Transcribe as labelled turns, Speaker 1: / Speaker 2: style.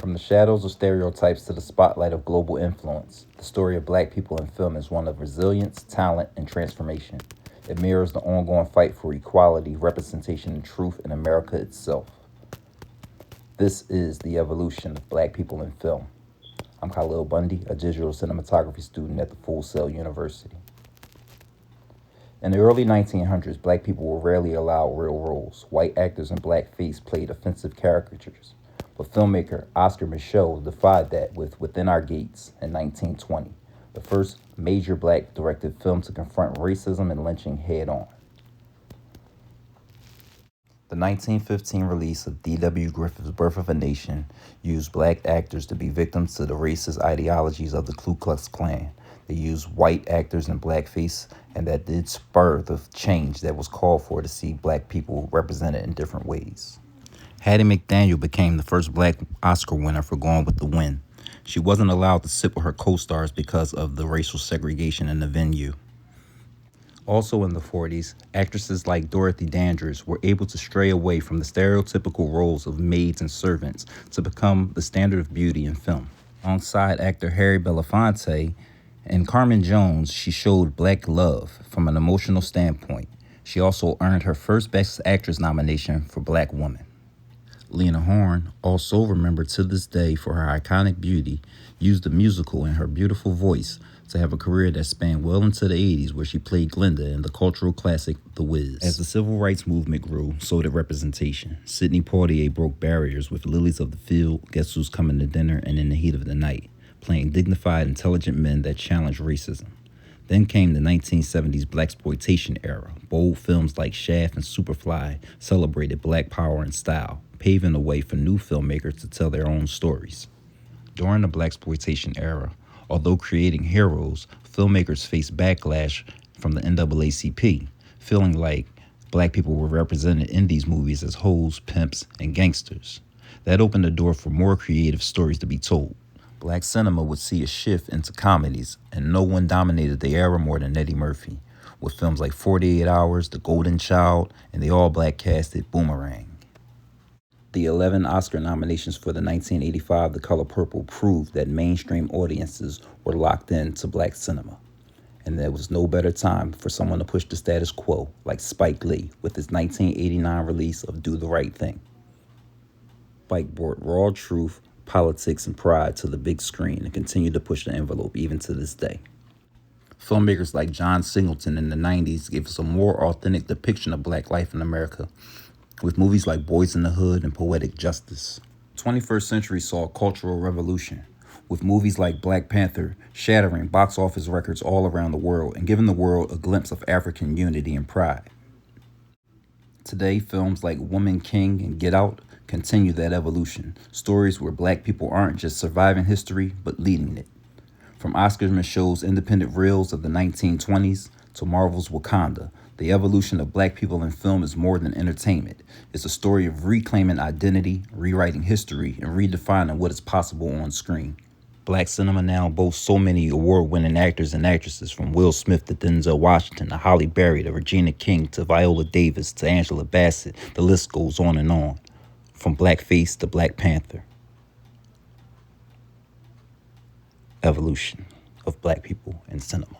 Speaker 1: From the shadows of stereotypes to the spotlight of global influence, the story of black people in film is one of resilience, talent, and transformation. It mirrors the ongoing fight for equality, representation, and truth in America itself. This is the evolution of black people in film. I'm Khalil Bundy, a digital cinematography student at the Full Sail University. In the early 1900s, black people were rarely allowed real roles. White actors in blackface played offensive caricatures. But filmmaker Oscar Micheaux defied that with Within Our Gates in 1920, the first major black directed film to confront racism and lynching head on. The 1915 release of D.W. Griffith's Birth of a Nation used black actors to be victims to the racist ideologies of the Ku Klux Klan. They used white actors in blackface, and that did spur the change that was called for to see black people represented in different ways. Hattie McDaniel became the first black Oscar winner for Gone with the Wind. She wasn't allowed to sit with her co-stars because of the racial segregation in the venue. Also in the 40s, actresses like Dorothy Dandridge were able to stray away from the stereotypical roles of maids and servants to become the standard of beauty in film. Alongside actor Harry Belafonte and Carmen Jones, she showed black love from an emotional standpoint. She also earned her first Best Actress nomination for Black Woman. Lena Horne, also remembered to this day for her iconic beauty, used the musical and her beautiful voice to have a career that spanned well into the 80s, where she played Glinda in the cultural classic The Wiz. As the civil rights movement grew, so did representation. Sidney Poitier broke barriers with Lilies of the Field, Guess Who's Coming to Dinner, and In the Heat of the Night, playing dignified, intelligent men that challenged racism. Then came the 1970s blaxploitation era. Bold films like Shaft and Superfly celebrated black power and style, paving the way for new filmmakers to tell their own stories. During the blaxploitation era, although creating heroes, filmmakers faced backlash from the NAACP, feeling like black people were represented in these movies as hoes, pimps, and gangsters. That opened the door for more creative stories to be told. Black cinema would see a shift into comedies, and no one dominated the era more than Eddie Murphy, with films like 48 Hours, The Golden Child, and the all-black casted Boomerang. The 11 Oscar nominations for the 1985 The Color Purple proved that mainstream audiences were locked into black cinema. And there was no better time for someone to push the status quo like Spike Lee with his 1989 release of Do the Right Thing. Spike brought raw truth, politics, and pride to the big screen and continued to push the envelope even to this day. Filmmakers like John Singleton in the 90s gave us a more authentic depiction of black life in America, with movies like Boys in the Hood and Poetic Justice. The 21st century saw a cultural revolution, with movies like Black Panther shattering box office records all around the world and giving the world a glimpse of African unity and pride. Today, films like Woman King and Get Out continue that evolution, stories where black people aren't just surviving history, but leading it. From Oscar Micheaux's independent reels of the 1920s to Marvel's Wakanda, the evolution of black people in film is more than entertainment. It's a story of reclaiming identity, rewriting history, and redefining what is possible on screen. Black cinema now boasts so many award-winning actors and actresses, from Will Smith to Denzel Washington to Halle Berry to Regina King to Viola Davis to Angela Bassett. The list goes on and on. From Blackface to Black Panther. Evolution of black people in cinema.